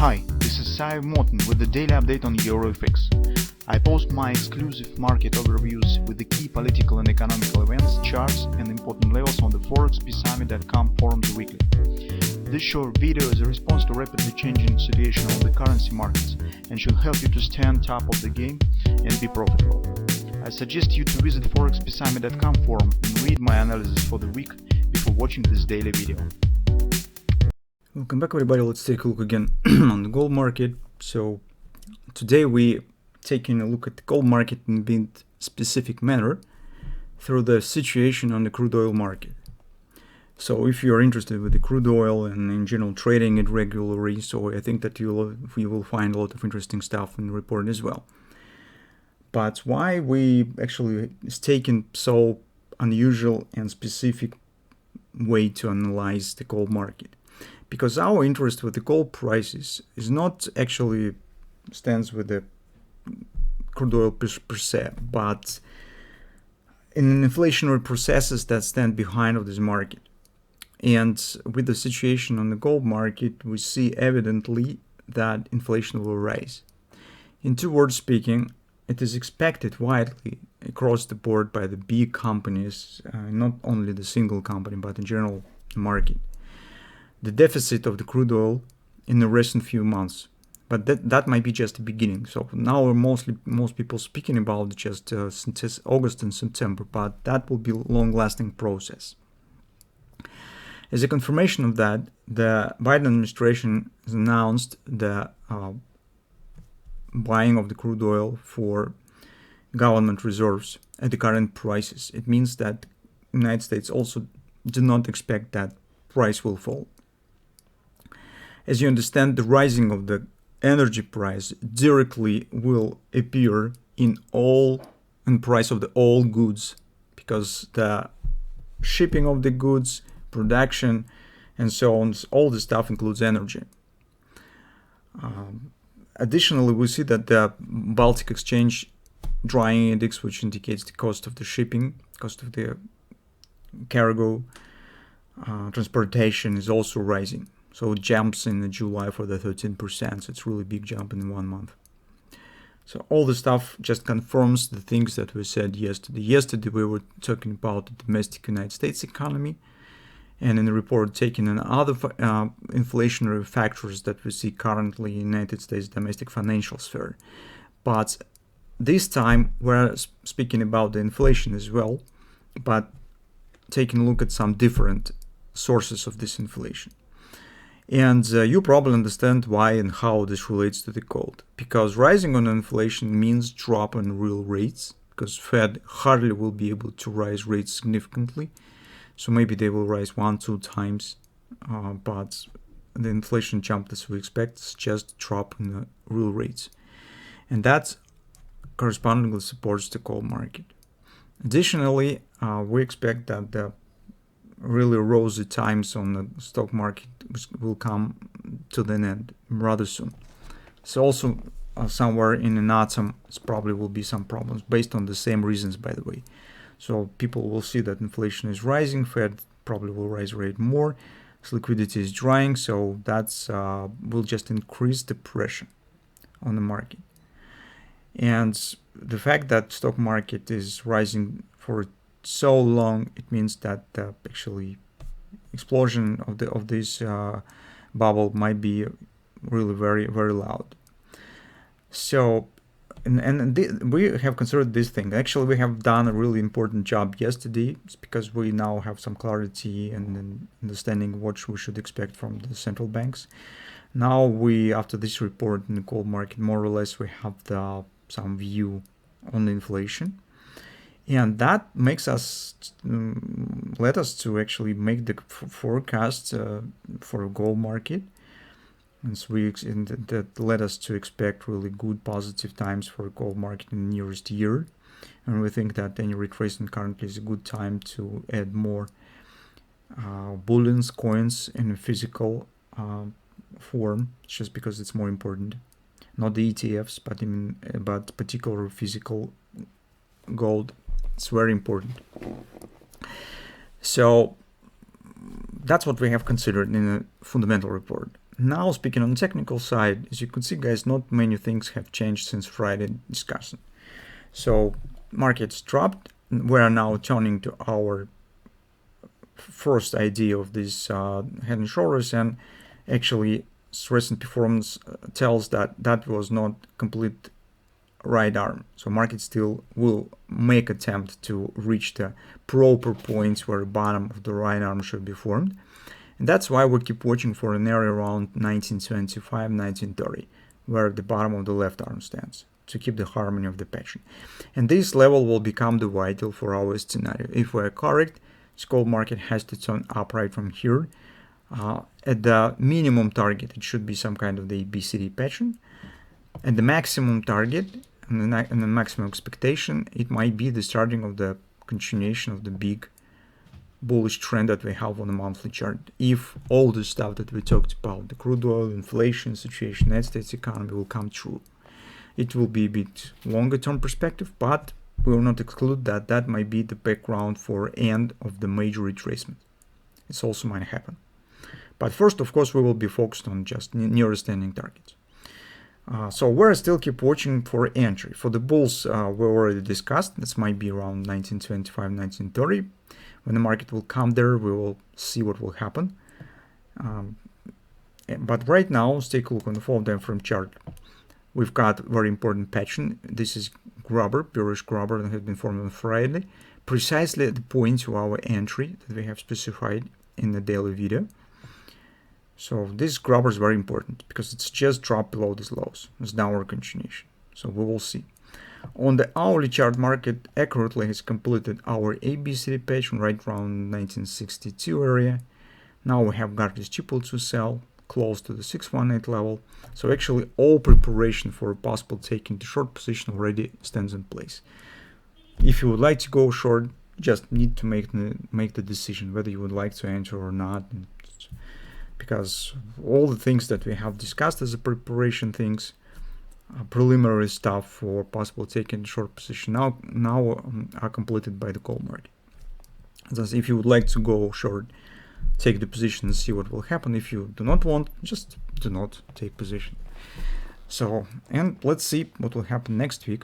Hi, this is Sive Morten with the daily update on EuroFX. I post my exclusive market overviews with the key political and economical events, charts and important levels on the ForexPeaceArmy.com forums weekly. This short video is a response to rapidly changing situation on the currency markets and should help you to stay on top of the game and be profitable. I suggest you to visit ForexPeaceArmy.com forum and read my analysis for the week before watching this daily video. Welcome back, everybody. Let's take a look again on the gold market. So today we taking a look at the gold market in a bit specific manner through the situation on the crude oil market. So if you are interested with the crude oil and in general trading it regularly, so I think that you will find a lot of interesting stuff in the report as well. But why we actually is taking so unusual and specific way to analyze the gold market? Because our interest with the gold prices is not actually stands with the crude oil per se, but in inflationary processes that stand behind of this market. And with the situation on the gold market, we see evidently that inflation will rise. In two words speaking, it is expected widely across the board by the big companies, not only the single company, but in general market, the deficit of the crude oil in the recent few months. But that might be just the beginning. So now most people speaking about just since August and September, but that will be a long-lasting process. As a confirmation of that, the Biden administration has announced the buying of the crude oil for government reserves at the current prices. It means that the United States also do not expect that price will fall. As you understand, the rising of the energy price directly will appear in price of the all goods, because the shipping of the goods, production, and so on, all the stuff includes energy. Additionally, we see that the Baltic Exchange Drying Index, which indicates the cost of the shipping, cost of the cargo, transportation, is also rising. So it jumps in July for the 13%. So it's really big jump in 1 month. So all the stuff just confirms the things that we said yesterday. Yesterday we were talking about the domestic United States economy, and in the report taking on other inflationary factors that we see currently in the United States domestic financial sphere. But this time we're speaking about the inflation as well, but taking a look at some different sources of this inflation. And you probably understand why and how this relates to the gold. Because rising on inflation means drop in real rates, because Fed hardly will be able to rise rates significantly. So maybe they will rise 1-2 times, but the inflation jump that we expect is just drop in the real rates. And that correspondingly supports the gold market. Additionally, we expect that the really rosy times on the stock market will come to an end rather soon. So also somewhere in the autumn, probably will be some problems based on the same reasons, by the way. So people will see that inflation is rising, Fed probably will raise rate more, so liquidity is drying, so that's will just increase the pressure on the market. And the fact that stock market is rising for so long, it means that the actually explosion of this bubble might be really very, very loud. So we have considered this thing. Actually, we have done a really important job yesterday. It's because we now have some clarity and understanding what we should expect from the central banks. Now after this report in the gold market, more or less we have some view on the inflation. And that makes us let us to actually make the forecast for a gold market, and so that led us to expect really good positive times for a gold market in the nearest year. And we think that any retracement currently is a good time to add more bullions, coins in a physical form, just because it's more important. Not the ETFs, but particular physical gold. It's very important. So that's what we have considered in a fundamental report. Now, speaking on the technical side, as you can see, guys, not many things have changed since Friday discussion. So markets dropped. We are now turning to our first idea of this head and shoulders, and actually recent performance tells that that was not complete right arm. So market still will make attempt to reach the proper points where the bottom of the right arm should be formed. And that's why we keep watching for an area around 1925, 1930, where the bottom of the left arm stands, to keep the harmony of the pattern. And this level will become the vital for our scenario. If we are correct, this gold market has to turn up right from here. At the minimum target, it should be some kind of the ABCD pattern. At the maximum target and the maximum expectation, it might be the starting of the continuation of the big bullish trend that we have on the monthly chart. If all the stuff that we talked about, the crude oil, inflation situation, United States economy, will come true. It will be a bit longer term perspective, but we will not exclude that that might be the background for end of the major retracement. It's also might happen. But first, of course, we will be focused on just nearest standing targets. So we're still keep watching for entry. For the bulls, we already discussed. This might be around 1925, 1930. When the market will come there, we will see what will happen. But right now, let's take a look on the 4-time frame chart. We've got very important pattern. This is grubber, bearish grubber that has been formed on Friday, precisely at the point of our entry that we have specified in the daily video. So this grubber is very important because it's just dropped below these lows. It's downward continuation. So we will see. On the hourly chart, market accurately has completed our ABCD pattern right around 1962 area. Now we have got this triple to sell close to the 618 level. So actually all preparation for a possible taking the short position already stands in place. If you would like to go short, just need to make the decision whether you would like to enter or not. Because all the things that we have discussed as a preparation things, preliminary stuff for possible taking short position now are completed by the call market. Thus, if you would like to go short, take the position and see what will happen. If you do not want, just do not take position. So, and let's see what will happen next week.